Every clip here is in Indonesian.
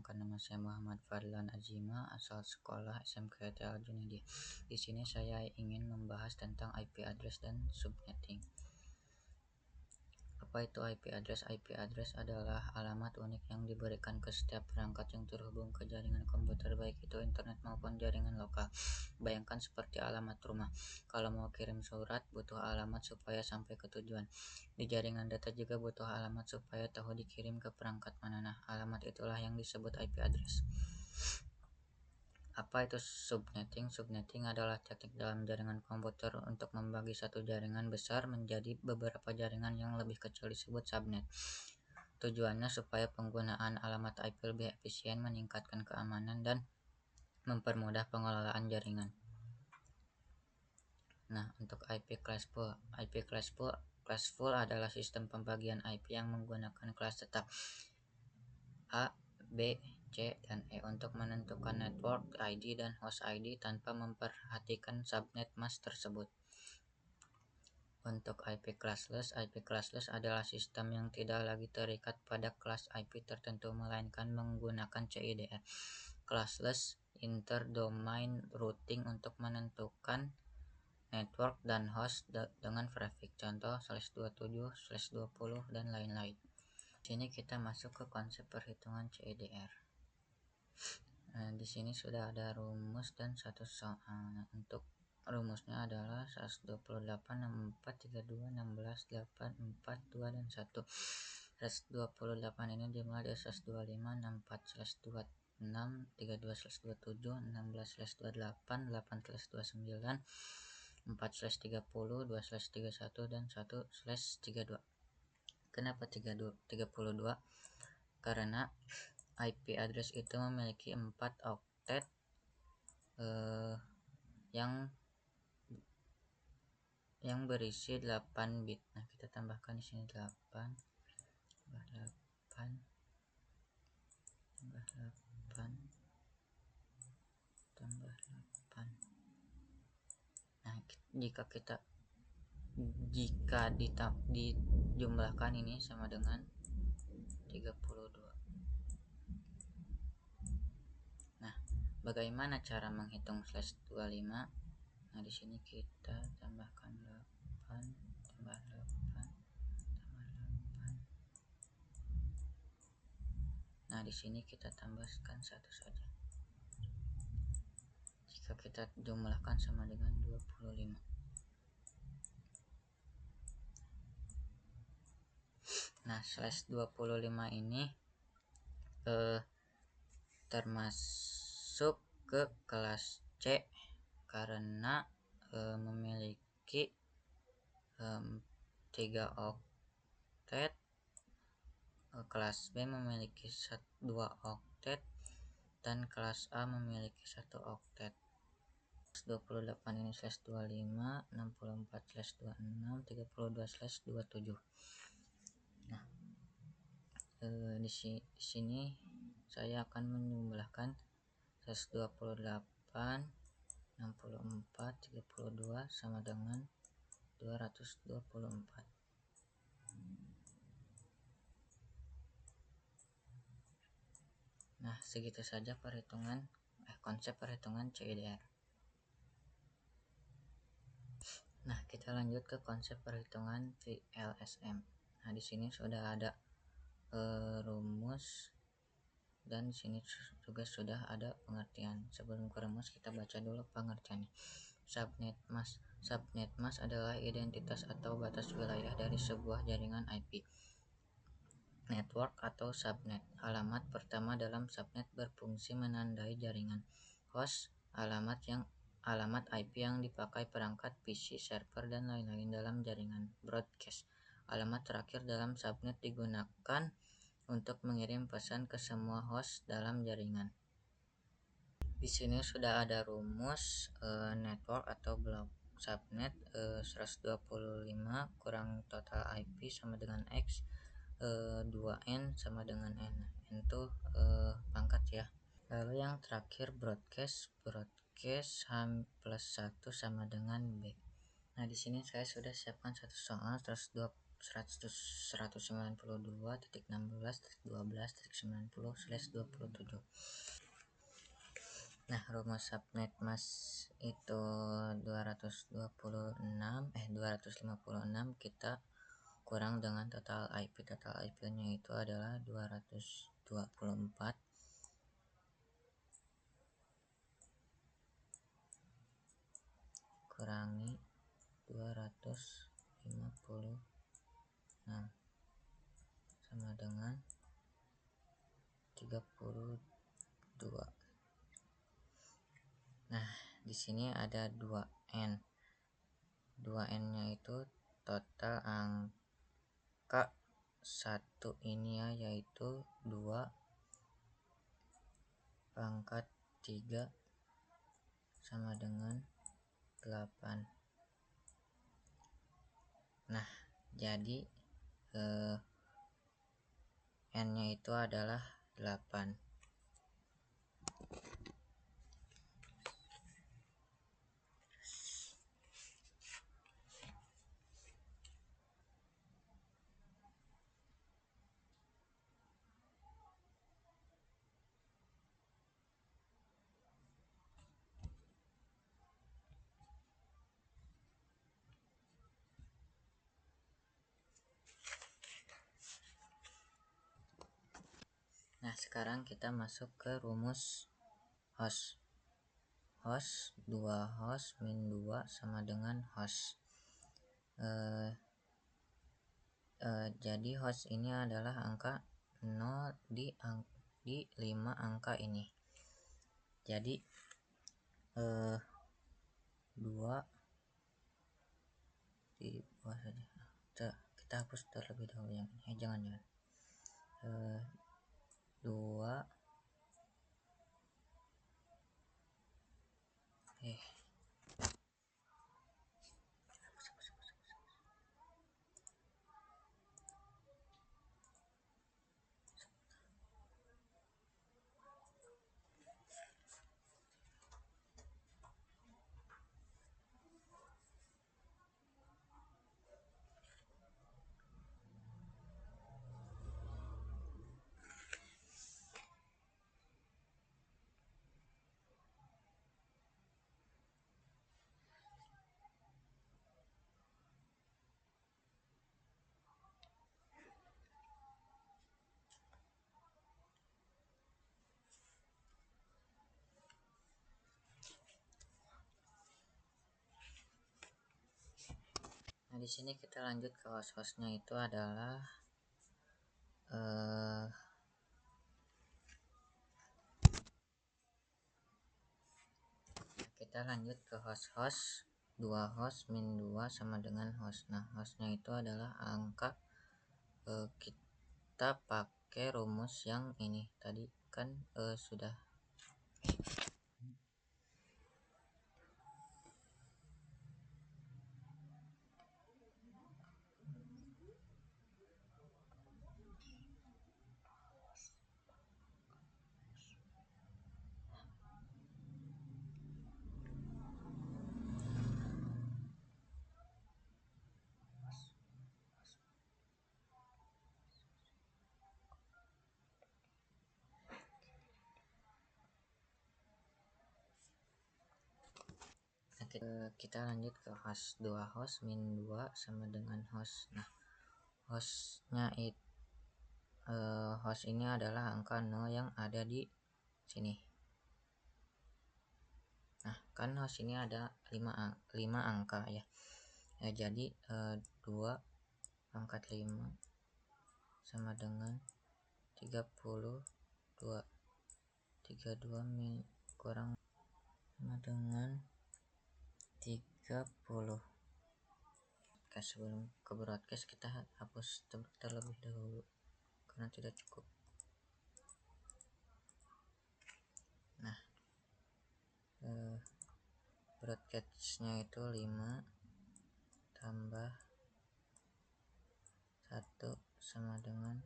Perkenalkan, nama saya Muhammad Fadlan Azima, asal sekolah SMK Junidi. Di sini saya ingin membahas tentang IP address dan subnetting. Apa itu IP address? IP address adalah alamat unik yang diberikan ke setiap perangkat yang terhubung ke jaringan komputer, baik itu internet maupun jaringan lokal. Bayangkan seperti alamat rumah. Kalau mau kirim surat, butuh alamat supaya sampai ke tujuan. Di jaringan data juga butuh alamat supaya tahu dikirim ke perangkat mana. Nah, alamat itulah yang disebut IP address. Apa itu subnetting? Subnetting adalah teknik dalam jaringan komputer untuk membagi satu jaringan besar menjadi beberapa jaringan yang lebih kecil, disebut subnet. Tujuannya supaya penggunaan alamat IP lebih efisien, meningkatkan keamanan, dan mempermudah pengelolaan jaringan. Nah, untuk IP classful. IP classful adalah sistem pembagian IP yang menggunakan kelas tetap A, B, C, dan E untuk menentukan network ID dan host ID tanpa memperhatikan subnet mask tersebut. Untuk IP classless adalah sistem yang tidak lagi terikat pada kelas IP tertentu, melainkan menggunakan CIDR, classless interdomain routing, untuk menentukan network dan host dengan prefix, contoh /27, /20, dan lain-lain. Sini kita masuk ke konsep perhitungan CIDR. Nah, di sini sudah ada rumus dan satu soal. Untuk rumusnya adalah 128, 64, 32, 16, 8, 4, 2, dan 1. 128 ini dimulai dari 125, 64, 26, 32, 27, 16, 28, 8, 29, 4, 30, 2, 31, dan 1, 32. Kenapa 32? Karena IP address itu memiliki 4 oktet yang berisi 8 bit. Nah, kita tambahkan di sini 8 tambah 8 tambah 8 tambah 8. Nah, jika dijumlahkan ini sama dengan 32. Nah, bagaimana cara menghitung /25? Nah, di sini kita tambahkan 8 tambah 8 tambah 8. Nah, di sini kita tambahkan 1 saja. Jika kita jumlahkan sama dengan 25. Nah, /25 ini termasuk ke kelas C karena memiliki 3 oktet. Kelas B memiliki 2 oktet dan kelas A memiliki 1 oktet. 28 ini /25, 64/26, 32/27. Nah, di sini saya akan menjumlahkan 128, 64, 32 sama dengan 224. Nah, segitu saja konsep perhitungan CIDR. Nah, kita lanjut ke konsep perhitungan VLSM. Nah, di sini sudah ada rumus dan di sini juga sudah ada pengertian. Sebelum ke rumus, kita baca dulu pengertiannya. Subnet mask adalah identitas atau batas wilayah dari sebuah jaringan IP, network, atau subnet. Alamat pertama dalam subnet berfungsi menandai jaringan. Host, alamat IP yang dipakai perangkat PC, server, dan lain-lain dalam jaringan. Broadcast, alamat terakhir dalam subnet digunakan untuk mengirim pesan ke semua host dalam jaringan. Di sini sudah ada rumus network atau blok subnet. 125 kurang total IP sama dengan X, 2N sama dengan N itu pangkat ya. Lalu yang terakhir broadcast H plus 1 sama dengan B. Nah, di sini saya sudah siapkan satu soal 192.16.12.20. Nah, rumus subnet mask itu 256, kita kurang dengan total IP. Total IP-nya itu adalah 224 kurangi 256 sama dengan 32. Nah, di sini ada 2N. 2N-nya itu total angka satu ini ya, yaitu 2 pangkat 3 sama dengan 8. Nah, jadi N-nya itu adalah 8. Nah, sekarang kita masuk ke rumus host. Host 2 host min 2 sama dengan host. Jadi host ini adalah angka 0 di 5 angka ini. Jadi 2 di bawah saja. Kita hapus terlebih dahulu yang ini. Jangan 2 Nah, di sini kita lanjut ke host-hostnya itu adalah kita lanjut ke host 2 host min 2 sama dengan host. Nah, hostnya itu adalah angka, kita pakai rumus yang ini tadi kan sudah. Nah, kita lanjut ke host 2 host min 2 sama dengan host. Nah, hostnya itu host ini adalah angka 0 yang ada di sini. Nah, kan host ini ada 5 angka ya. Jadi 2 pangkat 5 sama dengan 32. 32 min kurang sama dengan 30. Sebelum ke broadcast kita hapus terlebih dahulu karena tidak cukup. Nah, broadcastnya itu 5 tambah 1 sama dengan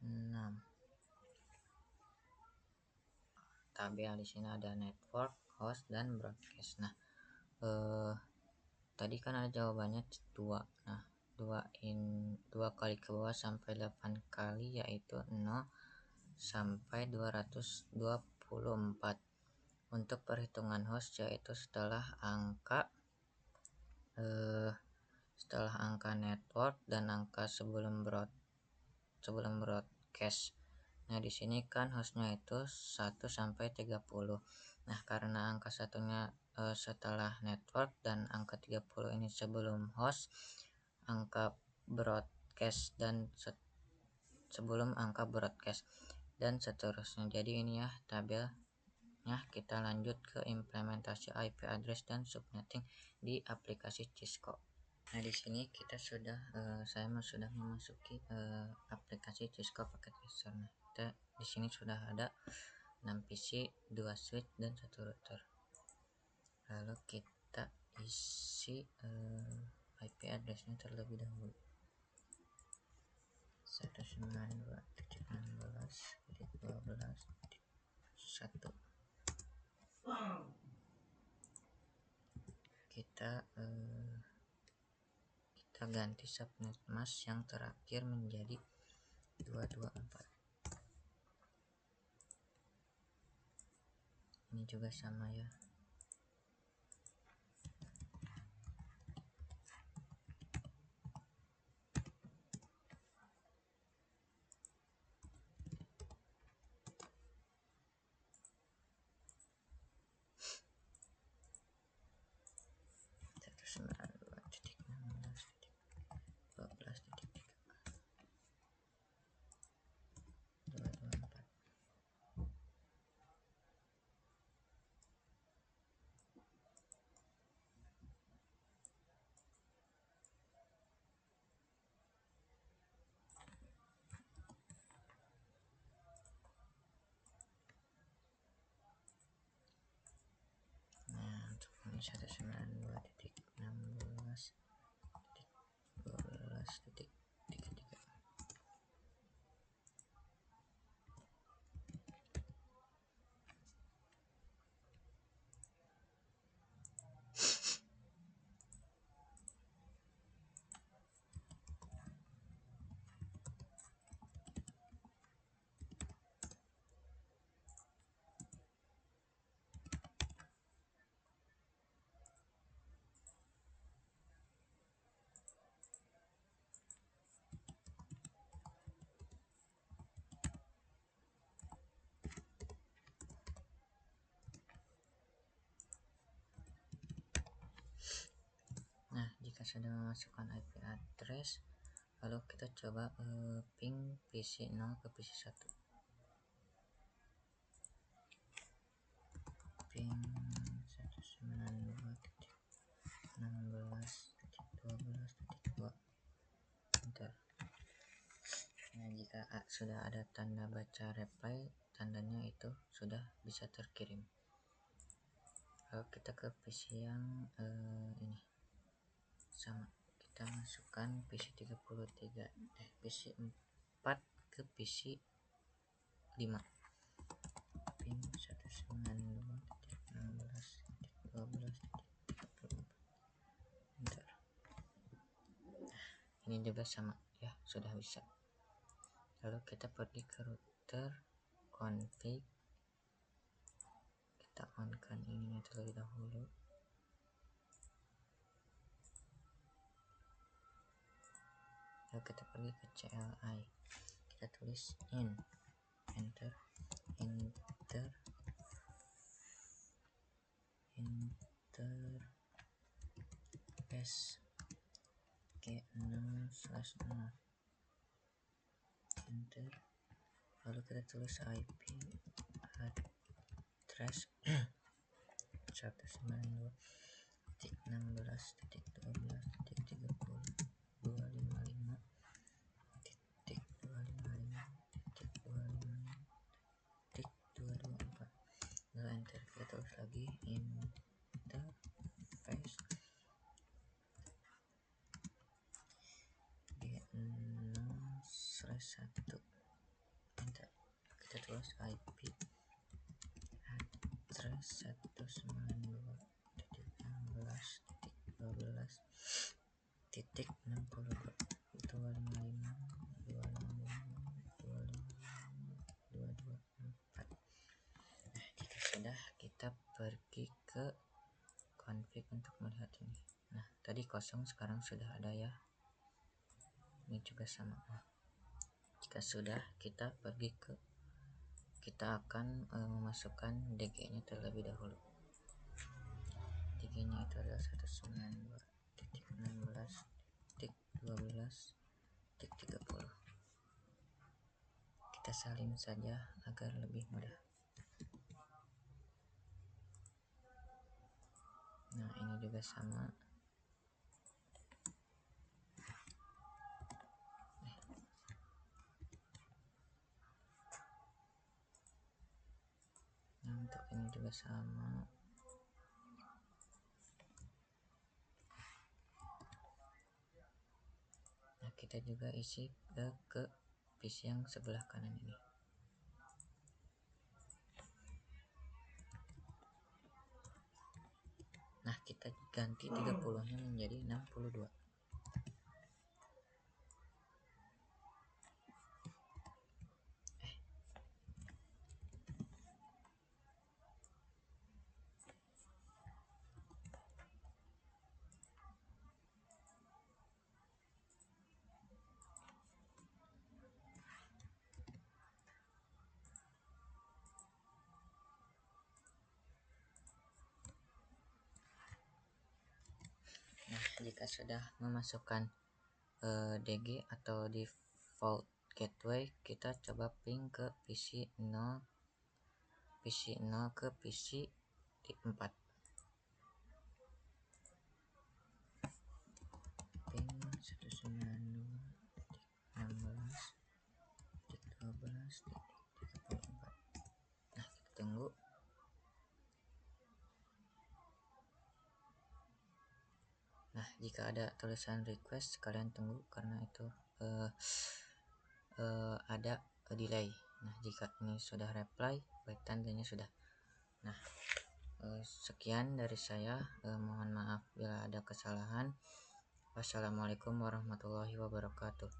6. Tabel di sini ada network, host, dan broadcast. Nah, tadi kan ada jawabannya 2. Nah, 2 kali ke bawah sampai 8 kali, yaitu 0 sampai 224. Untuk perhitungan host, yaitu setelah angka network dan angka sebelum broadcast. Nah, di sini kan hostnya itu 1 sampai 30. Nah, karena angka satunya setelah network dan angka 30 ini sebelum host, angka broadcast dan sebelum angka broadcast dan seterusnya. Jadi ini ya tabelnya. Kita lanjut ke implementasi IP address dan subnetting di aplikasi Cisco. Nah, di sini kita sudah saya sudah memasuki aplikasi Cisco Packet Tracer. Nah, kita di sini sudah ada 6 PC, 2 switch dan 1 router. Lalu kita isi IP addressnya terlebih dahulu. 192.16.12.1. Kita ganti subnet mask yang terakhir menjadi 224. Ini juga sama ya. Nah, untuk ini 192.16.12.33. Nah, jika sudah memasukkan IP address, lalu kita coba ping PC 0 ke PC 1. Ping 192.16.12.2. Enter. Nah, jika sudah ada tanda baca reply, tandanya itu sudah bisa terkirim. Lalu kita ke PC yang ini sama, kita masukkan PC PC 4 ke PC 5. Pin 192.16.12.34. Enter. Ini juga sama ya, sudah bisa. Lalu kita pergi ke router, config, kita on kan ininya terlebih dahulu. Lalu kita pergi ke CLI, kita tulis enter s G6/0 enter. Lalu kita tulis IP address 192.16.12.255.255.254. lalu enter. Kita tulis lagi interface G6/1 enter. Kita tulis IP address 192.16.12.60. kita pergi ke config untuk melihat ini. Nah, tadi kosong, sekarang sudah ada ya. Ini juga sama. Nah, jika sudah, kita pergi ke, kita akan memasukkan DG nya terlebih dahulu. DG nya itu adalah 192.16.12.30. Kita salin saja agar lebih mudah. Nah, ini juga sama. Nah, untuk ini juga sama. Nah, kita juga isi ke PC yang sebelah kanan ini. Nah, kita ganti 30 nya menjadi 62. Nah, jika sudah memasukkan DG atau default gateway, kita coba ping ke PC 0 ke PC 4. Ping 192.16.12.34. Nah, kita tunggu. Nah, jika ada tulisan request, kalian tunggu karena itu ada delay. Nah, jika ini sudah reply, baik tandanya sudah. Nah, sekian dari saya. Mohon maaf bila ada kesalahan. Wassalamualaikum warahmatullahi wabarakatuh.